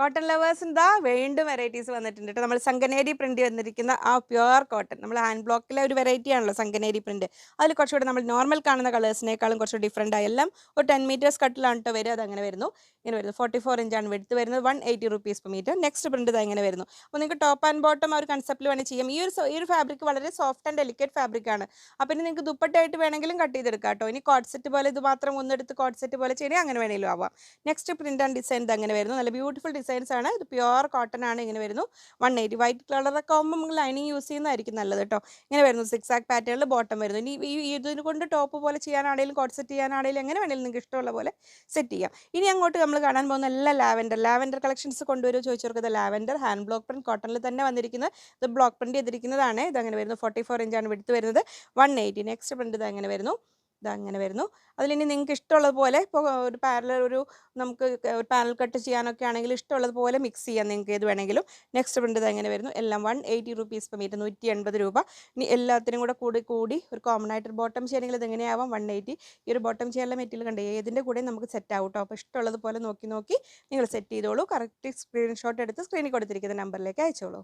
Cotton ലവേഴ്സിൻ്റെ വീണ്ടും varieties വന്നിട്ടുണ്ട് കേട്ടോ. നമ്മൾ സംഗനേരി പ്രിന്റ് വന്നിരിക്കുന്ന ആ പ്യുവർ കോട്ടൺ, നമ്മൾ ഹാൻഡ് ബ്ലോക്കിലെ ഒരു വെറൈറ്റി ആണല്ലോ സംഗനേരി പ്രിന്റ്. അതിൽ കുറച്ചുകൂടെ നമ്മൾ നോർമൽ കാണുന്ന കളേഴ്സിനേക്കാളും കുറച്ച് ഡിഫറെൻ്റ് ആയി, എല്ലാം ഒരു 10 മീറ്റേഴ്സ് കട്ടിലാണ് കേട്ടോ വരിക. അതങ്ങനെ വരുന്നു. ഇങ്ങനെ വരുന്നു 44 ഇഞ്ചാണ് വെടുത്ത് വരുന്നത്. 180 rupees per metre. Next print ഇത് ഇങ്ങനെ വരുന്നു. അപ്പോൾ നിങ്ങൾക്ക് ടോപ്പ് ആൻഡ് ബോട്ടം ആ ഒരു കൺസെപ്റ്റിൽ വേണമെങ്കിൽ ചെയ്യാം. ഈ ഒരു ഫാബ്രിക് വളരെ സോഫ്റ്റ് ആൻഡ് ഡെലിക്കേറ്റ് ഫാബ്രിക് ആണ്. അപ്പോൾ ഇനി നിങ്ങൾക്ക് ദുപ്പട്ടയായിട്ട് വേണമെങ്കിലും കട്ട് ചെയ്തെടുക്കാം കേട്ടോ. ഇനി കോഡ് സെറ്റ് പോലെ ഇത് മാത്രം ഒന്നെടുത്ത് കോഡ് സെറ്റ് പോലെ ചെയ്യണമെങ്കിൽ അങ്ങനെ വേണമെങ്കിലും ആവാം. നെക്സ്റ്റ് പ്രിന്റ് ആൻഡ് ഡിസൈൻ ഇത് അങ്ങനെ വരുന്നു. നല്ല ബ്യൂട്ടിഫുൾ ഡിസൈൻസ് ആണ്. ഇത് പ്യുവർ കോട്ടൺ ആണ്. ഇങ്ങനെ വരുന്നു. 180. വൈറ്റ് കളറൊക്കെ ആകുമ്പോൾ നമുക്ക് ലൈനിങ് യൂസ് ചെയ്യുന്നതായിരിക്കും നല്ലത് കേട്ടോ. ഇങ്ങനെ വരുന്നു. 6 ആക്ക് പാറ്റേണിൽ ബോട്ടം വരുന്നു. ഇനി ഇതിനെ കൊണ്ട് ടോപ്പ് പോലെ ചെയ്യാനാണെങ്കിലും കോഡ് സെറ്റ് ചെയ്യാനാണെങ്കിലും എങ്ങനെ വേണമെങ്കിലും നിങ്ങൾക്ക് ഇഷ്ടമുള്ള പോലെ സെറ്റ് ചെയ്യാം. ഇനി അങ്ങോട്ട് നമ്മൾ കാണാൻ പോകുന്ന എല്ലാം ലാവൻഡർ കളക്ഷൻസ് കൊണ്ടുവരുമോ ചോദിച്ചവർക്ക് ഇത് ലാവൻഡർ ഹാൻഡ് ബ്ലോക്ക് പ്രിന്റ് കോട്ടണിൽ തന്നെ വന്നിരിക്കുന്നത്. ഇത് ബ്ലോക്ക് പ്രിന്റ് ചെയ്തിരിക്കുന്നതാണ്. ഇതങ്ങനെ വരുന്നു. 44 ഇഞ്ചാണ് വിടുത്ത് വരുന്നത്. 180. നെക്സ്റ്റ് പ്രിന്റ് ഇത് അങ്ങനെ വരുന്നു. ഇതങ്ങനെ വരുന്നു. അതിലിനി നിങ്ങൾക്ക് ഇഷ്ടമുള്ളതുപോലെ ഇപ്പോൾ ഒരു പാരലൽ നമുക്ക് ഒരു പാനൽ കട്ട് ചെയ്യാനൊക്കെ ആണെങ്കിൽ ഇഷ്ടമുള്ളതുപോലെ മിക്സ് ചെയ്യാം നിങ്ങൾക്ക് ഏത് വേണമെങ്കിലും. നെക്സ്റ്റ് പ്രിന്റ് ഇത് അങ്ങനെ വരുന്നു. എല്ലാം 180 റുപ്പീസ് പെർ മീറ്റർ, 180 രൂപ. ഇനി എല്ലാത്തിനും കൂടി ഒരു കോമൺ ആയിട്ട് ബോട്ടം ചെയ്യണമെങ്കിൽ ഇത് എങ്ങനെയാവാം 180. ഈ ഒരു ബോട്ടം ചെയ്യാനുള്ള മെറ്റീരിയൽ കണ്ട് ഏതിൻ്റെ കൂടെ നമുക്ക് സെറ്റ് ആവും കേട്ടോ. അപ്പോൾ ഇഷ്ടമുള്ളതുപോലെ നോക്കി നിങ്ങൾ സെറ്റ് ചെയ്തോളൂ. കറക്റ്റ് സ്ക്രീൻഷോട്ട് എടുത്ത് സ്ക്രീനിൽ കൊടുത്തിരിക്കുന്ന നമ്പറിലേക്ക് അയച്ചോളൂ.